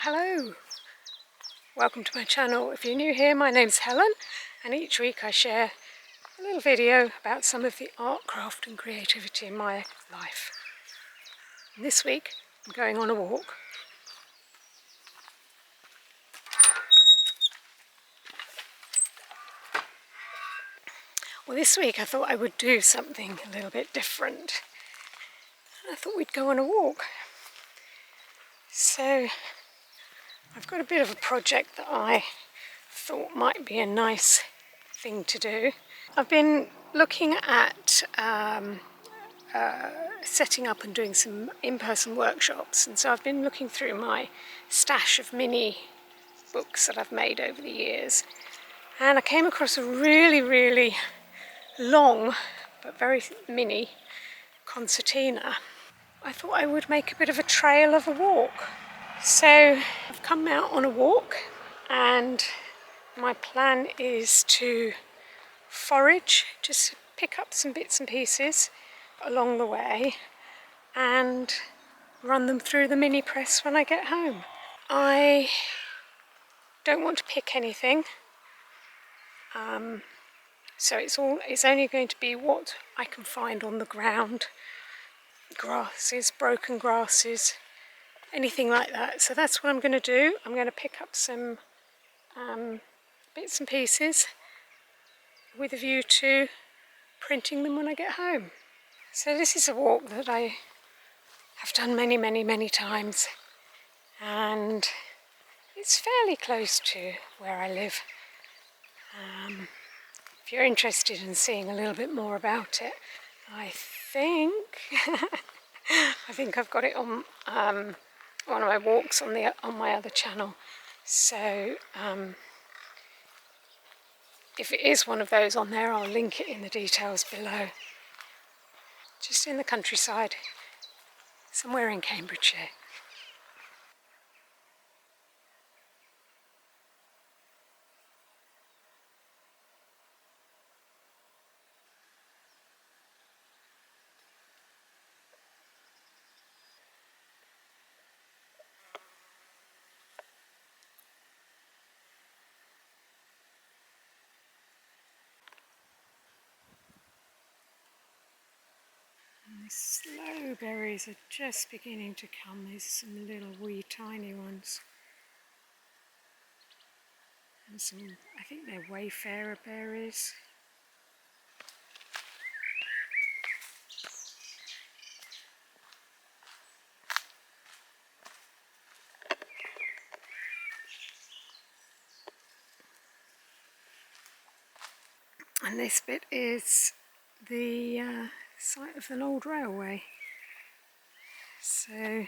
Hello, welcome to my channel. If you're new here, my name's Helen, and each week I share a little video about some of the art, craft and creativity in my life. And this week I'm going on a walk. Well, this week I thought I would do something a little bit different. I thought we'd go on a walk. So I've got a bit of a project that I thought might be a nice thing to do. I've been looking at setting up and doing some in-person workshops, and so I've been looking through my stash of mini books that I've made over the years, and I came across a really long but very mini concertina. I thought I would make a bit of a trail of a walk. So I've come out on a walk, and my plan is to forage, just pick up some bits and pieces along the way and run them through the mini press when I get home. I don't want to pick anything, so it's only going to be what I can find on the ground. Grasses, broken grasses, anything like that. So that's what I'm going to do. I'm going to pick up some bits and pieces with a view to printing them when I get home. So this is a walk that I have done many times, and it's fairly close to where I live. If you're interested in seeing a little bit more about it, I think I've got it on one of my walks on my other channel. So if it is one of those on there, I'll link it in the details below. Just in the countryside, somewhere in Cambridgeshire. And the sloe berries are just beginning to come. There's some little wee tiny ones. And some, I think they're wayfarer berries. And this bit is the site of an old railway. So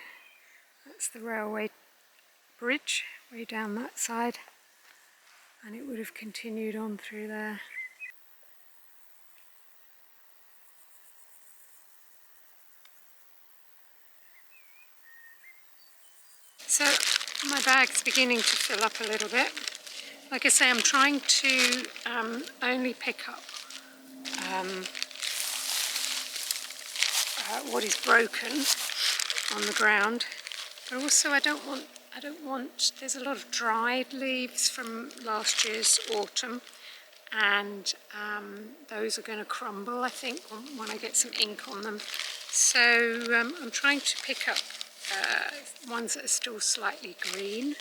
that's the railway bridge way down that side, and it would have continued on through there. So my bag's beginning to fill up a little bit. Like I say, I'm trying to only pick up what is broken on the ground, but also I don't want, there's a lot of dried leaves from last year's autumn, and those are going to crumble, I think, when I get some ink on them. So I'm trying to pick up ones that are still slightly green,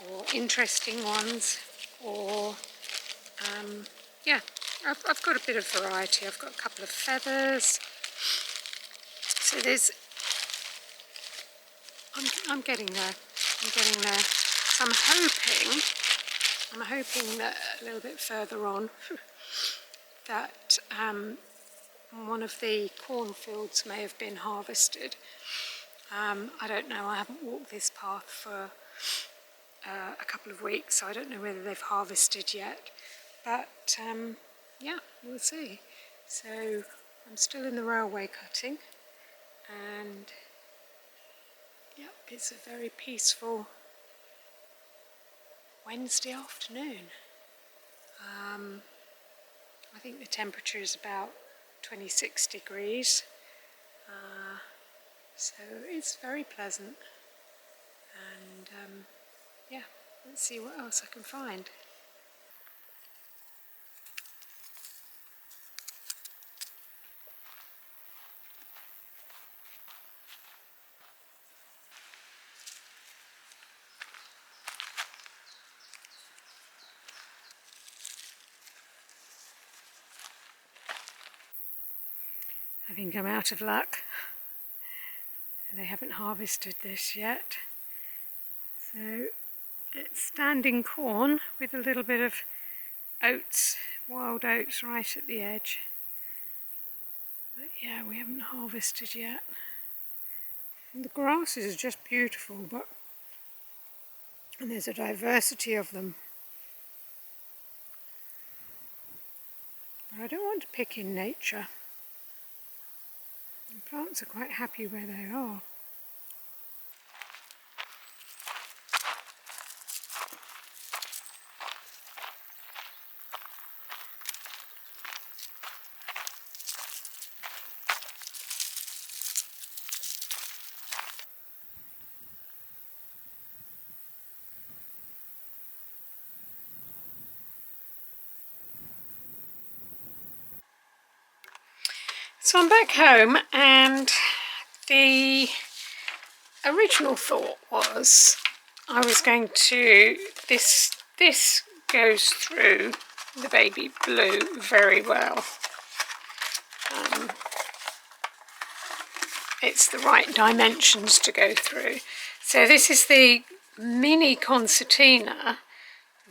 or interesting ones, or yeah, I've got a bit of variety. I've got a couple of feathers. So I'm getting there. So I'm hoping that a little bit further on that one of the cornfields may have been harvested. I don't know, I haven't walked this path for a couple of weeks, so I don't know whether they've harvested yet, but yeah, we'll see. So I'm still in the railway cutting, and yeah, it's a very peaceful Wednesday afternoon. I think the temperature is about 26 degrees, so it's very pleasant, and yeah, let's see what else I can find. I think I'm out of luck. They haven't harvested this yet. So it's standing corn with a little bit of oats, wild oats right at the edge. But yeah, we haven't harvested yet. And the grasses are just beautiful, and there's a diversity of them. But I don't want to pick in nature. The plants are quite happy where they are. So I'm back home, and the original thought was I was going to, this goes through the baby blue very well. It's the right dimensions to go through. So this is the mini concertina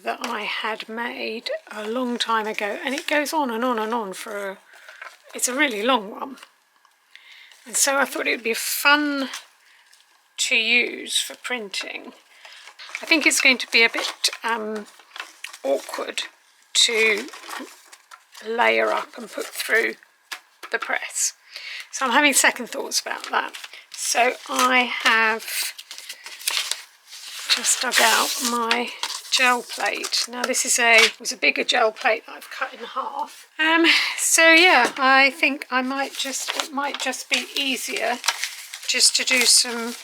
that I had made a long time ago, and it goes on and on and on for it's a really long one. And so I thought it would be fun to use for printing. I think it's going to be a bit awkward to layer up and put through the press. So I'm having second thoughts about that. So I have just dug out my gel plate. Now this was a bigger gel plate that I've cut in half. So yeah, I think it might just be easier just to do some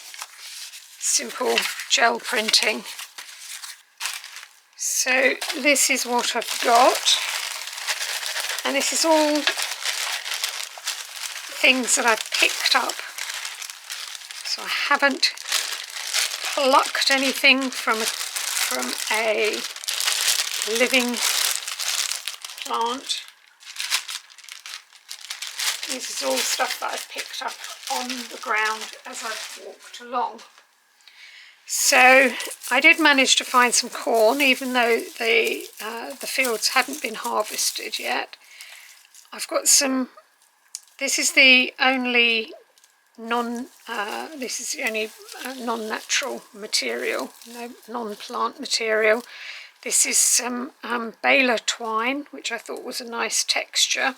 simple gel printing. So this is what I've got, and this is all things that I've picked up. So I haven't plucked anything from a living plant. This is all stuff that I've picked up on the ground as I've walked along. So I did manage to find some corn, even though the fields hadn't been harvested yet. I've got some. This is the only non-natural material, no non-plant material. This is some baler twine, which I thought was a nice texture.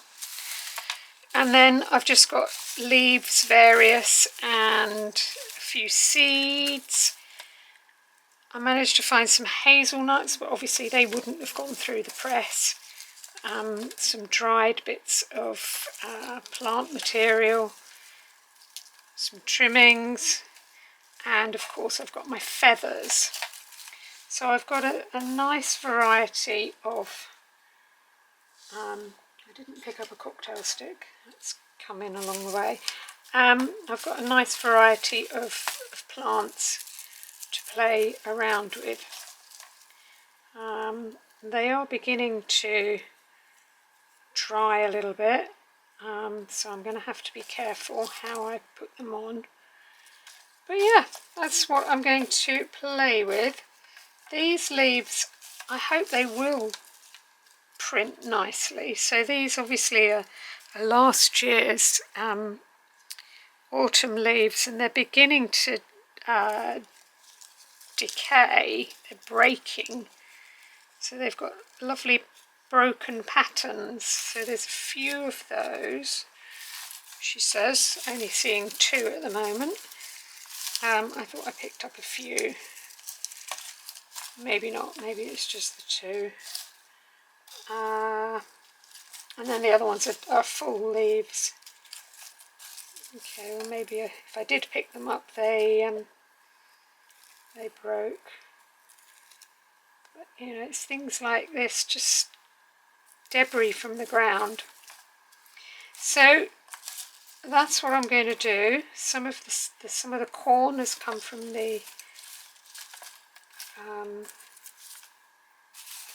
And then I've just got leaves, various, and a few seeds. I managed to find some hazelnuts, but obviously they wouldn't have gone through the press. Some dried bits of plant material, some trimmings, and of course I've got my feathers. So I've got a nice variety of, I didn't pick up a cocktail stick, that's come in along the way. I've got a nice variety of plants to play around with. They are beginning to dry a little bit, so I'm going to have to be careful how I put them on. But yeah, that's what I'm going to play with. These leaves, I hope they will print nicely. So these obviously are last year's autumn leaves, and they're beginning to decay, they're breaking. So they've got lovely broken patterns. So there's a few of those, she says, only seeing 2 at the moment. I thought I picked up a few. Maybe not, maybe it's just the 2. And then the other ones are full leaves. Okay, well maybe if I did pick them up, they they broke. But you know, it's things like this, just debris from the ground. So that's what I'm going to do. Some of the corn has come from the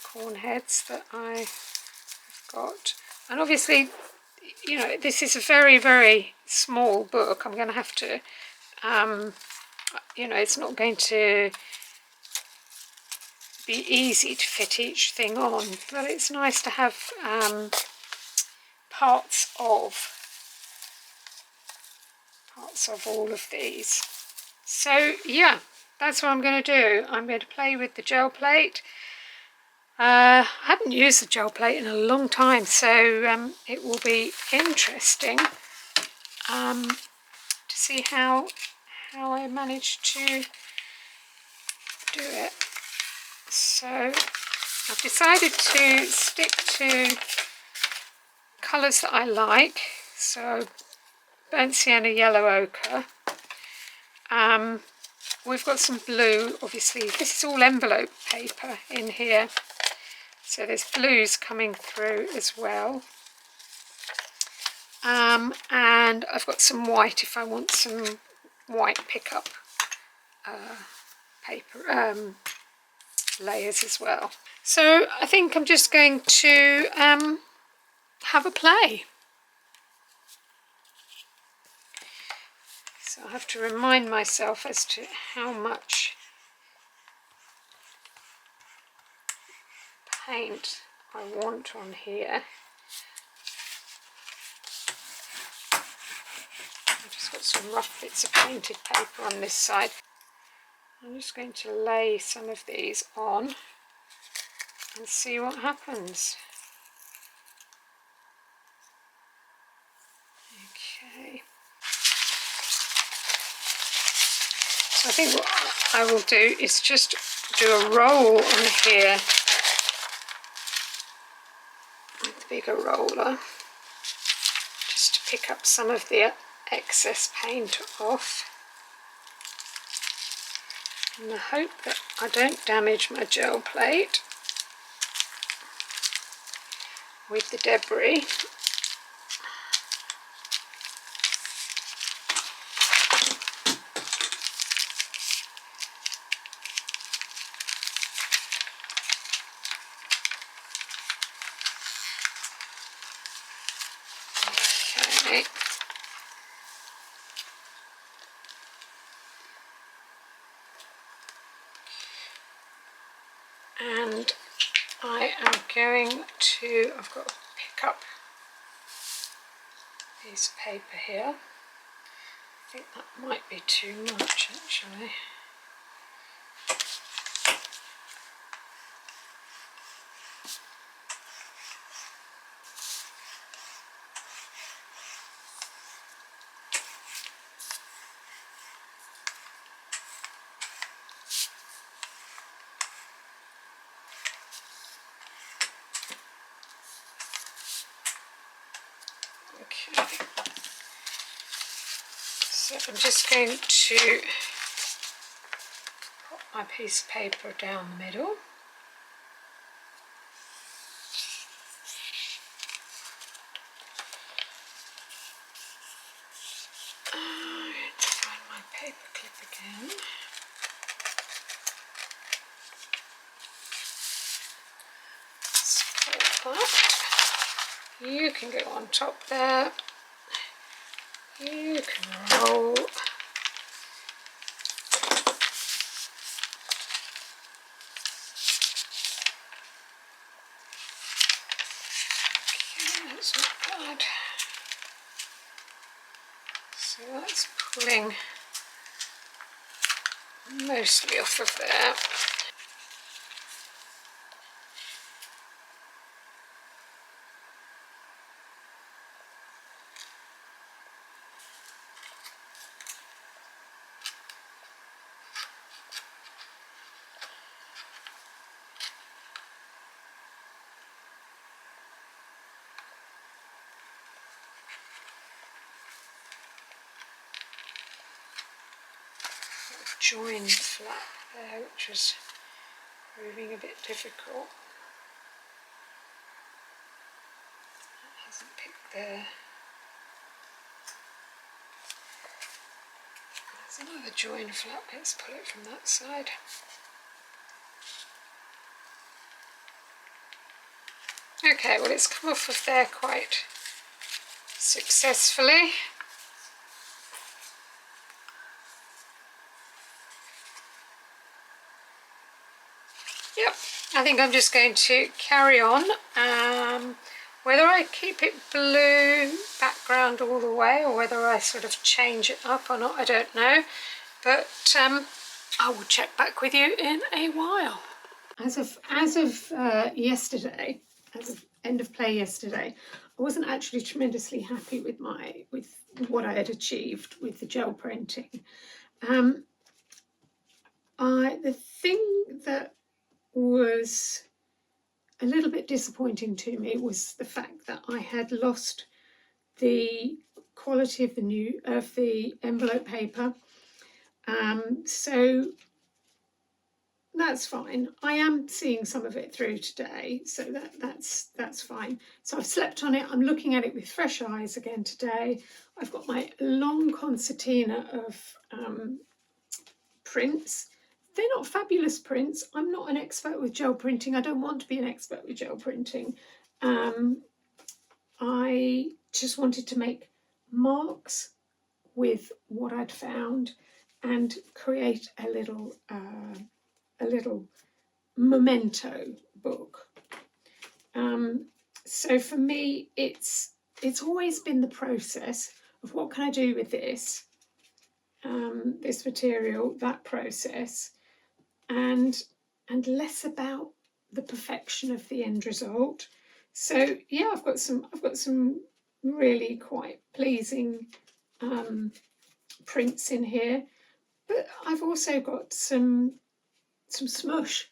corn heads that I've got, and obviously, you know, this is a very, very small book. I'm going to have to, you know, it's not going to be easy to fit each thing on, but it's nice to have parts of all of these. So yeah, that's what I'm going to do. I'm going to play with the gel plate. I haven't used the gel plate in a long time, so it will be interesting to see how I manage to do it. So I've decided to stick to colours that I like, so burnt sienna, yellow ochre. We've got some blue, obviously. This is all envelope paper in here, so there's blues coming through as well. And I've got some white if I want some white pickup paper layers as well. So I think I'm just going to have a play. So I have to remind myself as to how much paint I want on here. I've just got some rough bits of painted paper on this side. I'm just going to lay some of these on and see what happens. Okay. So I think what I will do is just do a roll on here with the bigger roller, just to pick up some of the excess paint off, in the hope that I don't damage my gel plate with the debris. Okay. And I am going to, I've got to pick up a piece of paper here. I think that might be too much actually. Okay, so I'm just going to put my piece of paper down the middle. I need to find my paper clip again. Support that. You can go on top there. You can roll. Okay, that's not bad. So that's pulling mostly off of there. Join flap there, which was proving a bit difficult. That hasn't picked there. There's another join flap, let's pull it from that side. Okay, well it's come off of there quite successfully. Yep, I think I'm just going to carry on. Whether I keep it blue background all the way or whether I sort of change it up or not, I don't know. But I will check back with you in a while. As of yesterday, as of end of play yesterday, I wasn't actually tremendously happy with what I had achieved with the gel printing. The thing that was a little bit disappointing to me was the fact that I had lost the quality of the envelope paper. So that's fine. I am seeing some of it through today, so that's fine. So I've slept on it. I'm looking at it with fresh eyes again today. I've got my long concertina of prints. They're not fabulous prints. I'm not an expert with gel printing. I don't want to be an expert with gel printing. I just wanted to make marks with what I'd found and create a little memento book. So for me, it's always been the process of what can I do with this material, that process, and less about the perfection of the end result. So yeah, I've got some really quite pleasing prints in here, but I've also got some smush.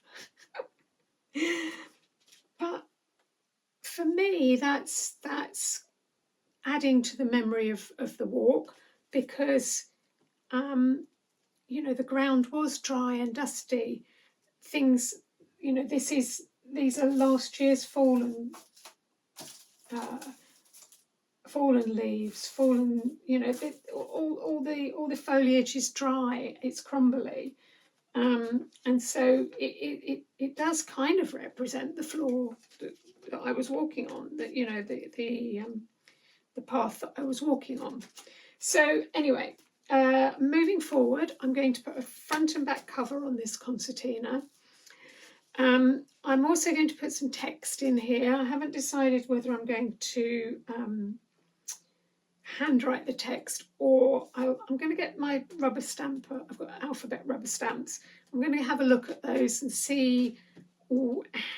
But for me, that's adding to the memory of the walk, because you know, the ground was dry and dusty. Things, you know, these are last year's fallen leaves, you know, all the foliage is dry, it's crumbly, and so it does kind of represent the floor that I was walking on, that, you know, the path that I was walking on. So anyway, moving forward, I'm going to put a front and back cover on this concertina. I'm also going to put some text in here. I haven't decided whether I'm going to handwrite the text, or I'm going to get my rubber stamper. I've got alphabet rubber stamps. I'm going to have a look at those and see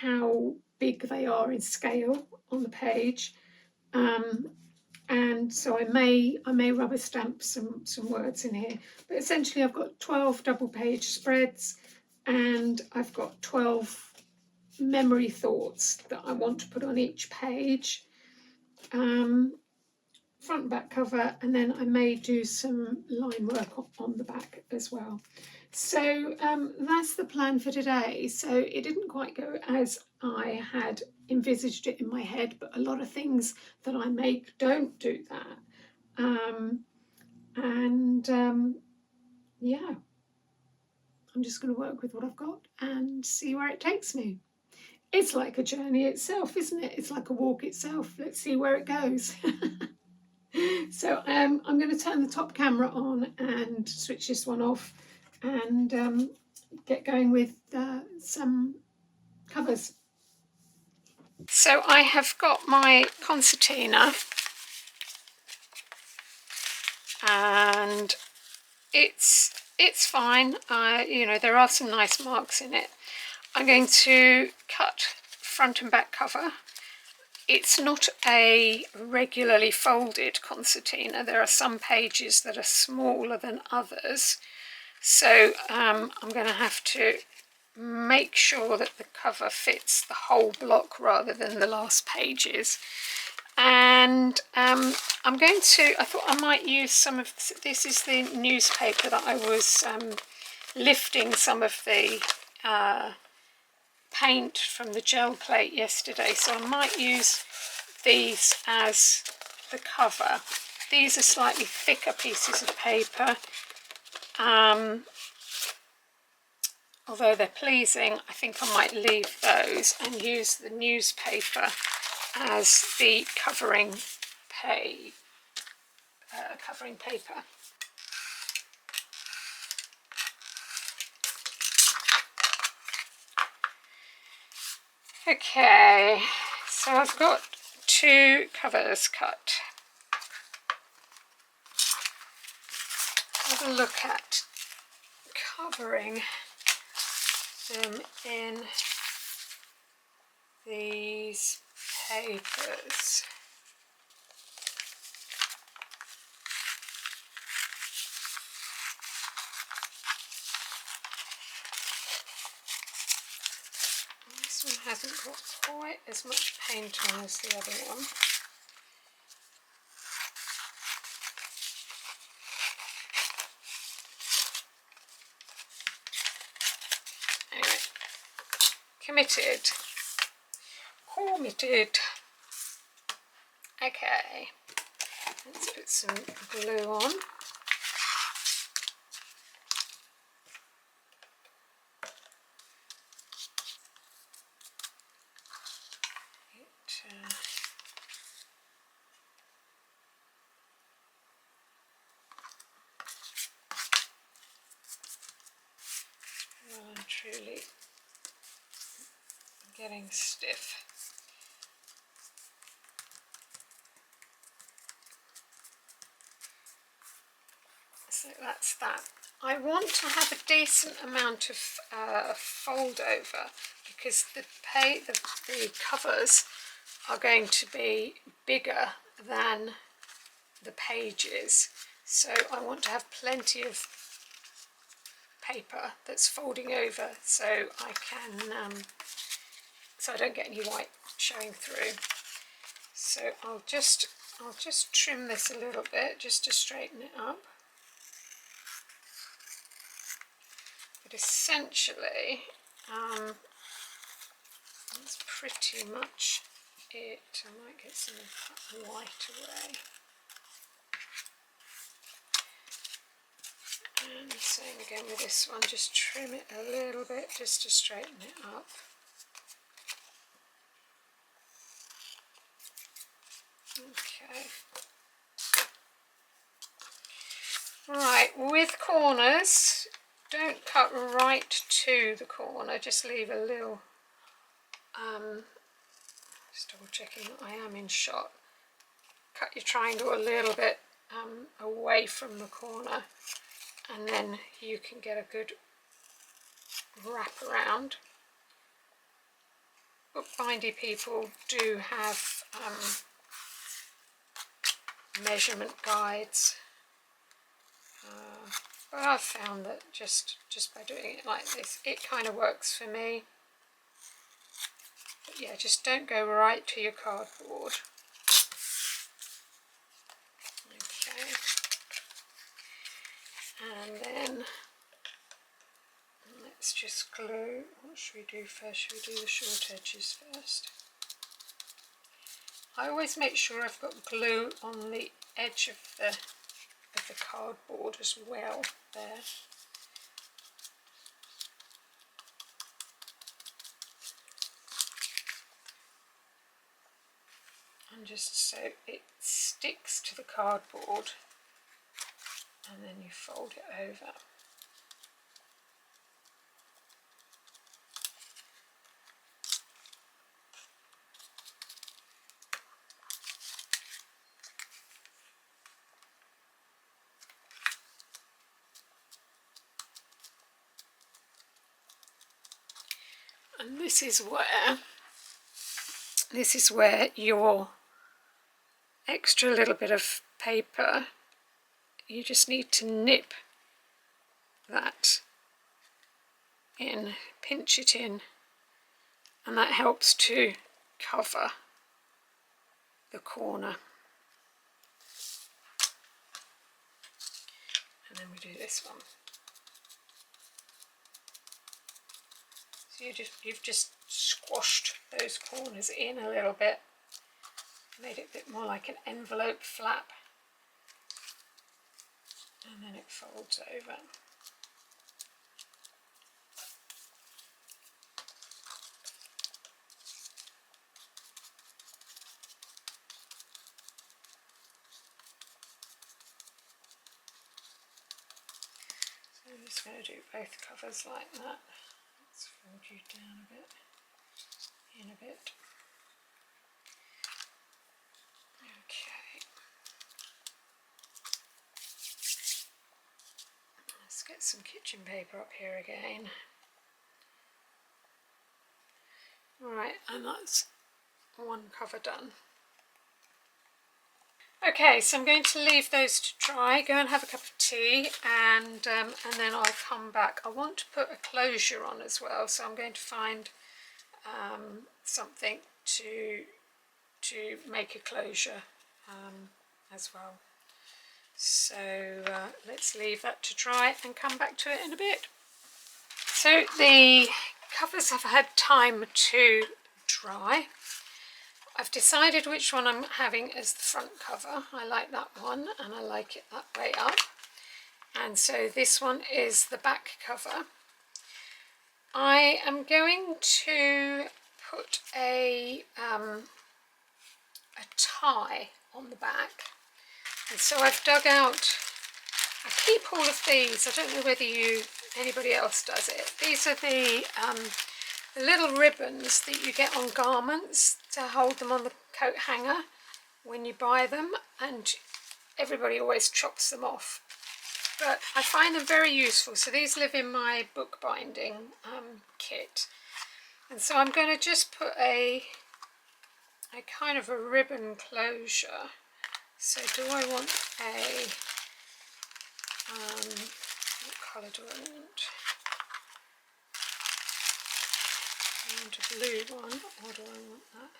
how big they are in scale on the page. And so I may rubber stamp some words in here. But essentially I've got 12 double page spreads, and I've got 12 memory thoughts that I want to put on each page. Front and back cover, and then I may do some line work on the back as well. So that's the plan for today. So it didn't quite go as I had envisaged it in my head, but a lot of things that I make don't do that. Yeah, I'm just going to work with what I've got and see where it takes me. It's like a journey itself, isn't it? It's like a walk itself. Let's see where it goes. So I'm going to turn the top camera on and switch this one off and get going with some covers. So I have got my concertina, and it's fine. You know, there are some nice marks in it. I'm going to cut front and back cover. It's not a regularly folded concertina. There are some pages that are smaller than others. So I'm going to have to make sure that the cover fits the whole block rather than the last pages. And I thought I might use some of this is the newspaper that I was lifting some of the paint from the gel plate yesterday, so I might use these as the cover. These are slightly thicker pieces of paper, although they're pleasing. I think I might leave those and use the newspaper as the covering paper. Okay, so I've got 2 covers cut. Have a look at covering them in these papers. This one hasn't got quite as much paint on as the other one. Anyway, committed. Okay, let's put some glue on. Well and truly getting stiff. So that's that. I want to have a decent amount of fold over, because the covers are going to be bigger than the pages, so I want to have plenty of paper that's folding over, so I can so I don't get any white showing through. So I'll just trim this a little bit just to straighten it up. But essentially, that's pretty much it. I might get some of that white away. And same again with this one, just trim it a little bit just to straighten it up. Okay. Right, with corners, don't cut right to the corner, just leave a little, just double checking that I am in shot. Cut your triangle a little bit away from the corner, and then you can get a good wrap around. Bookbindy people do have measurement guides, but I've found that just by doing it like this, it kind of works for me. But yeah, just don't go right to your cardboard. Okay, and then let's just glue. What should we do first? Should we do the short edges first? I always make sure I've got glue on the edge of the cardboard as well there. And just so it sticks to the cardboard, and then you fold it over. And this is where your extra little bit of paper, you just need to nip that in, pinch it in, and that helps to cover the corner. And then we do this one. So you've just squashed those corners in a little bit, made it a bit more like an envelope flap, and then it folds over. So I'm just going to do both covers like that. Let's fold you down a bit, in a bit. Okay. Let's get some kitchen paper up here again. Alright, and that's one cover done. Okay, so I'm going to leave those to dry, go and have a cup of tea, and then I'll come back. I want to put a closure on as well, so I'm going to find something to make a closure as well. So let's leave that to dry and come back to it in a bit. So the covers have had time to dry. I've decided which one I'm having as the front cover. I like that one and I like it that way up. And so this one is the back cover. I am going to put a tie on the back. And so I've dug out, I keep all of these, I don't know whether anybody else does it. These are the little ribbons that you get on garments to hold them on the coat hanger when you buy them, and everybody always chops them off. But I find them very useful. So these live in my bookbinding kit. And so I'm going to just put a kind of a ribbon closure. So do I want what colour do I want? I want a blue one, or do I want that?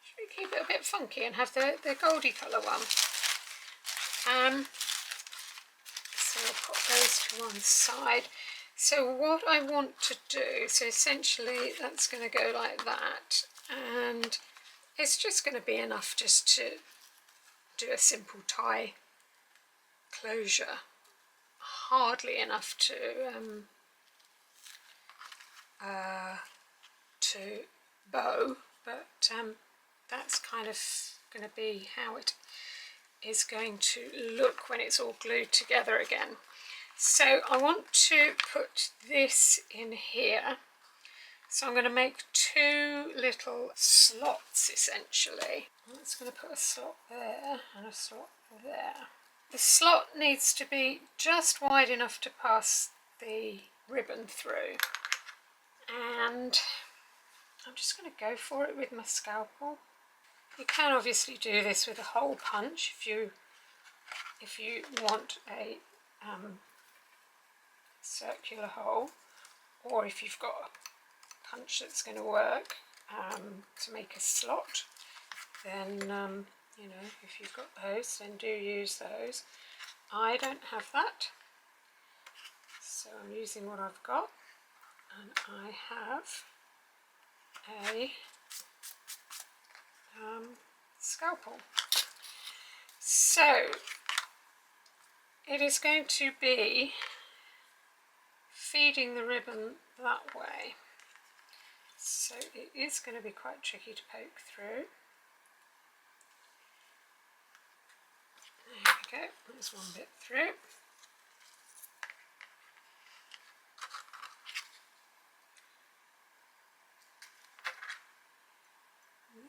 Should we keep it a bit funky and have the goldy colour one? So I'll put those to one side. So what I want to do, so essentially that's going to go like that, and it's just going to be enough just to do a simple tie closure. Hardly enough to bow, but that's kind of going to be how it is going to look when it's all glued together again. So I want to put this in here. So I'm going to make two little slots essentially. I'm just going to put a slot there and a slot there. The slot needs to be just wide enough to pass the ribbon through. And I'm just going to go for it with my scalpel. You can obviously do this with a hole punch if you want a circular hole, or if you've got a punch that's going to work to make a slot, then you know, if you've got those, then do use those. I don't have that, so I'm using what I've got, and I have a scalpel. So it is going to be feeding the ribbon that way, so it is going to be quite tricky to poke through. There we go, there's one bit through.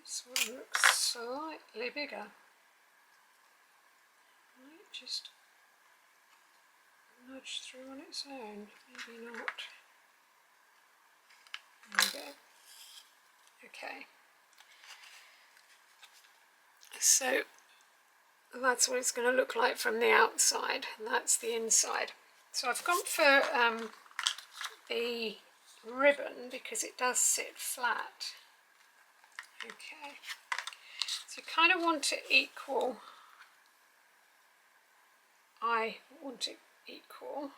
This one looks slightly bigger. Might just nudge through on its own, maybe not. There we go. Okay. So that's what it's going to look like from the outside, and that's the inside. So I've gone for the ribbon because it does sit flat. Okay. So you kind of want to equal eye want it equal.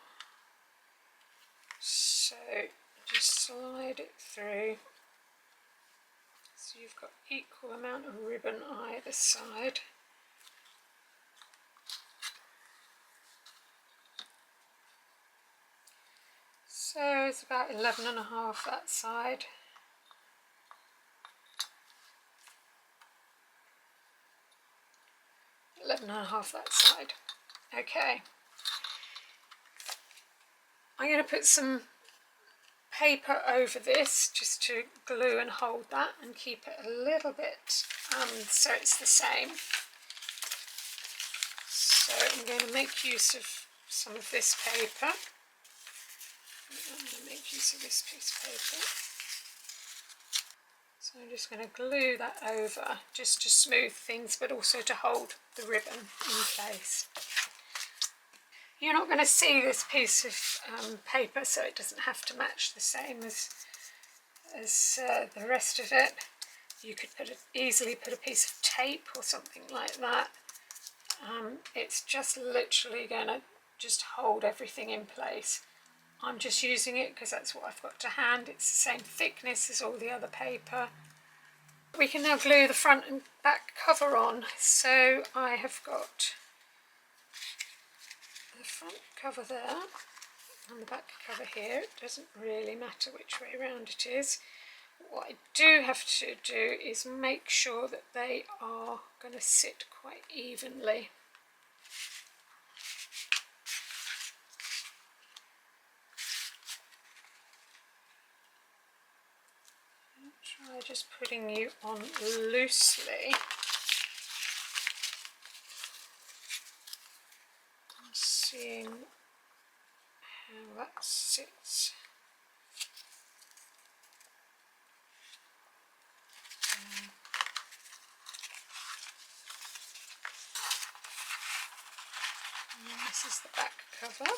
So just slide it through so you've got equal amount of ribbon either side. So it's about 11.5 that side. That side. Okay. I'm going to put some paper over this just to glue and hold that and keep it a little bit so it's the same. So I'm going to make use of some of this paper. I'm going to make use of this piece of paper. So I'm just going to glue that over just to smooth things, but also to hold the ribbon in place. You're not going to see this piece of paper, so it doesn't have to match the same as the rest of it. You could easily put a piece of tape or something like that. It's just literally going to just hold everything in place. I'm just using it because that's what I've got to hand. It's the same thickness as all the other paper. We can now glue the front and back cover on. So I have got the front cover there and the back cover here. It doesn't really matter which way around it is. What I do have to do is make sure that they are going to sit quite evenly. Try just putting you on loosely. I'm seeing how that sits. And this is the back cover.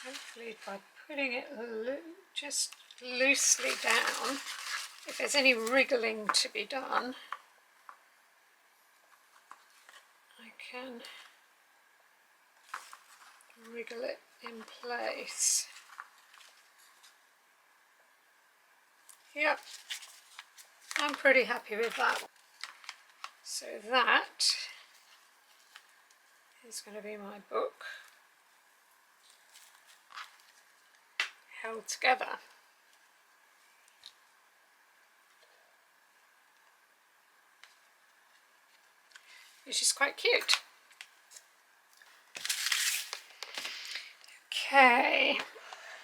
Hopefully by putting it just loosely down, if there's any wriggling to be done, I can wriggle it in place. Yep, I'm pretty happy with that. So that is going to be my book held together. Which is quite cute. Okay,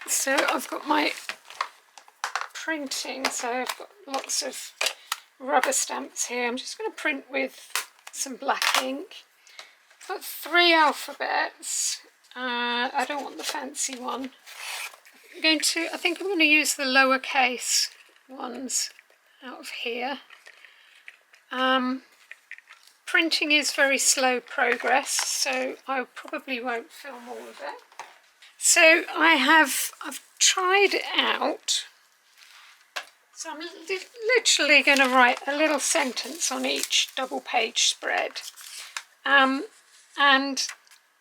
so I've got my printing, so I've got lots of rubber stamps here. I'm just going to print with some black ink. I've got 3 alphabets. I don't want the fancy one. I think I'm going to use the lowercase ones out of here. Printing is very slow progress, so I probably won't film all of it. So I've tried it out. So I'm literally going to write a little sentence on each double page spread. And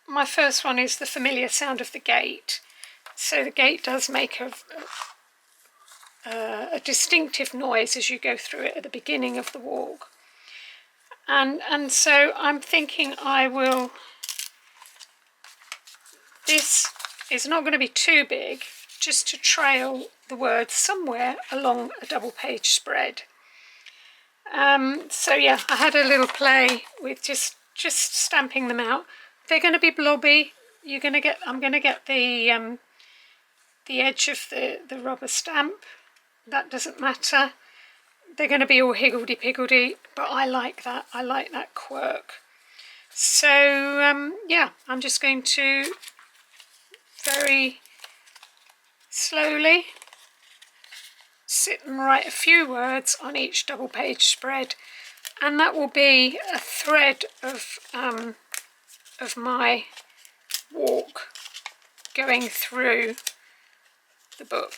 my first one is the familiar sound of the gate. So the gate does make a distinctive noise as you go through it at the beginning of the walk. And so I'm thinking this is not going to be too big, just to trail the words somewhere along a double page spread. So yeah, I had a little play with just stamping them out. They're going to be blobby. I'm going to get the edge of the rubber stamp. That doesn't matter. They're going to be all higgledy-piggledy, but I like that. I like that quirk. So yeah, I'm just going to very slowly sit and write a few words on each double page spread, and that will be a thread of my walk going through the book.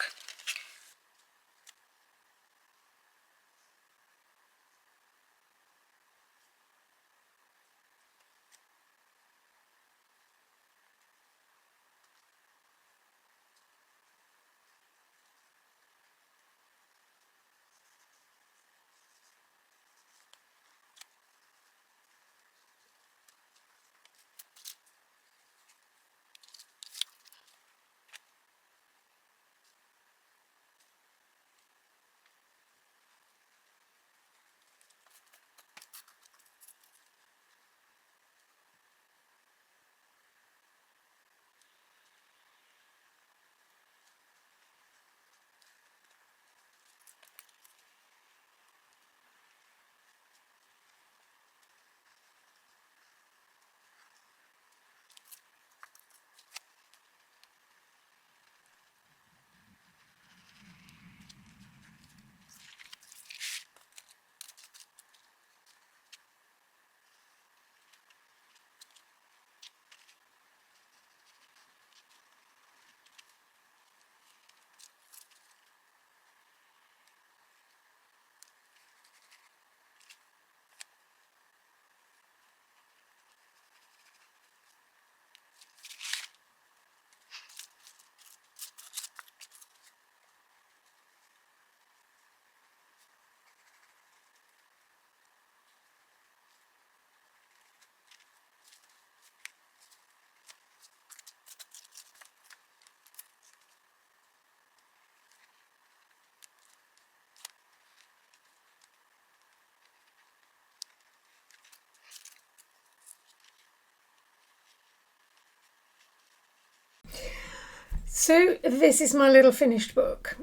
So this is my little finished book.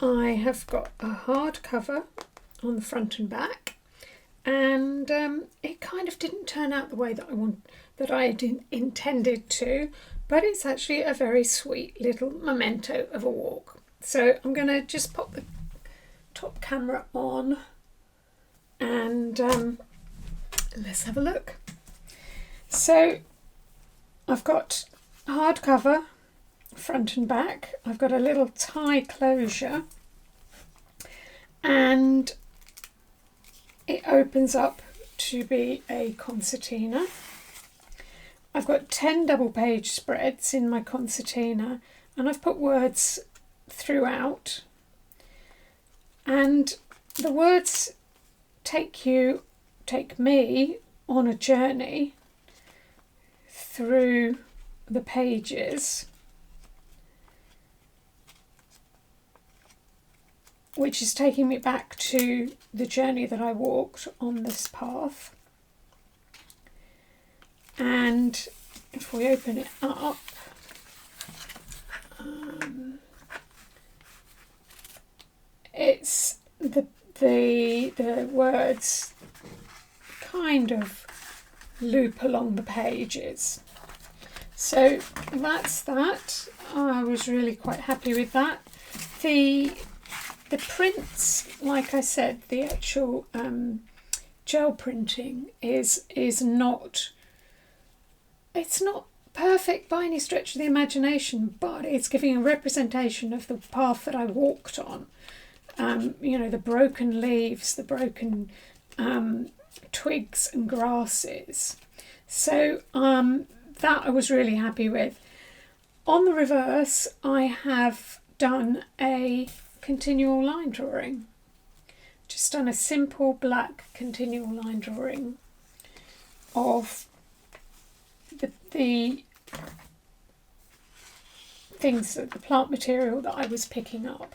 I have got a hardcover on the front and back, and it kind of didn't turn out the way that I intended to, but it's actually a very sweet little memento of a walk. So I'm going to just pop the top camera on and let's have a look. So I've got a hardcover, front and back. I've got a little tie closure, and it opens up to be a concertina. I've got 10 double page spreads in my concertina, and I've put words throughout, and the words take me on a journey through the pages, which is taking me back to the journey that I walked on this path. And if we open it up, it's the words kind of loop along the pages. So that's that. I was really quite happy with that. The prints, like I said, the actual gel printing is not, it's not perfect by any stretch of the imagination, but it's giving a representation of the path that I walked on. The broken leaves, the broken twigs and grasses. So that I was really happy with. On the reverse, I have done a continual line drawing. Just done a simple black continual line drawing of the things, that the plant material that I was picking up.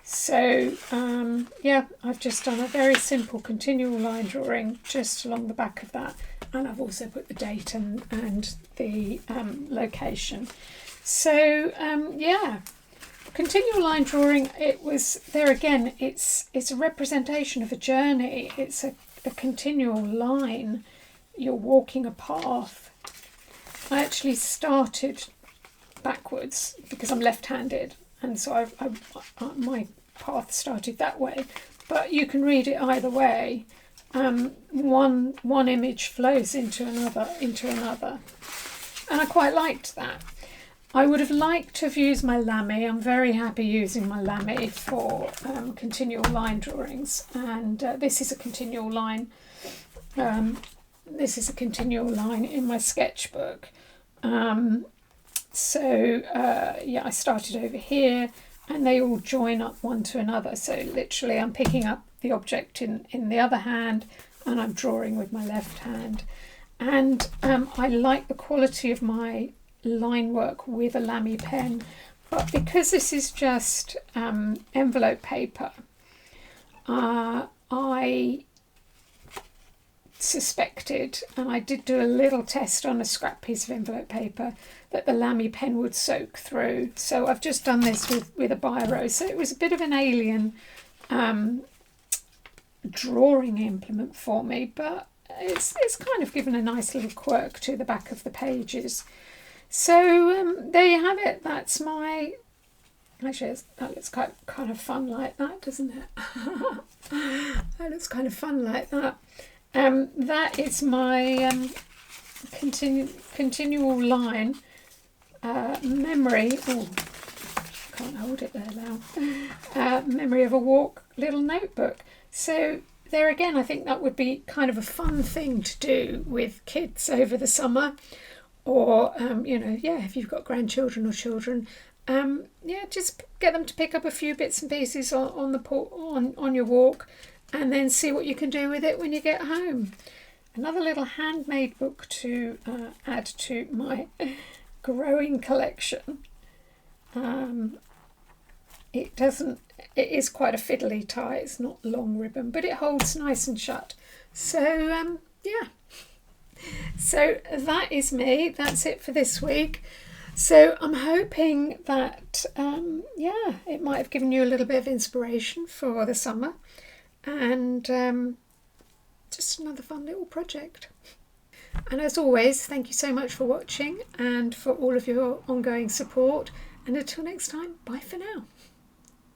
So I've just done a very simple continual line drawing just along the back of that, and I've also put the date and the location. So continual line drawing, it was there again, it's a representation of a journey. It's a continual line. You're walking a path. I actually started backwards because I'm left-handed, and so my path started that way, but you can read it either way. one image flows into another, and I quite liked that. I would have liked to have used my lamy. I'm very happy using my lamy for continual line drawings, and this is a continual line. This is a continual line in my sketchbook. Yeah, I started over here, and they all join up one to another. So literally, I'm picking up the object in the other hand, and I'm drawing with my left hand. And I like the quality of my line work with a lamy pen, but because this is just envelope paper, I suspected, and I did do a little test on a scrap piece of envelope paper, that the lamy pen would soak through. So I've just done this with a biro. So it was a bit of an alien drawing implement for me, but it's kind of given a nice little quirk to the back of the pages. So there you have it. That's my... Actually, that looks kind of fun like that, doesn't it? That looks kind of fun like that. That is my continual line memory. Oh, can't hold it there now. Memory of a walk little notebook. So there again, I think that would be kind of a fun thing to do with kids over the summer, or if you've got grandchildren or children. Just get them to pick up a few bits and pieces on your walk, and then see what you can do with it when you get home. Another little handmade book to add to my growing collection. It is quite a fiddly tie. It's not long ribbon, but it holds nice and shut. So so that is me. That's it for this week. So I'm hoping that it might have given you a little bit of inspiration for the summer, and just another fun little project. And as always, thank you so much for watching and for all of your ongoing support, and until next time, bye for now.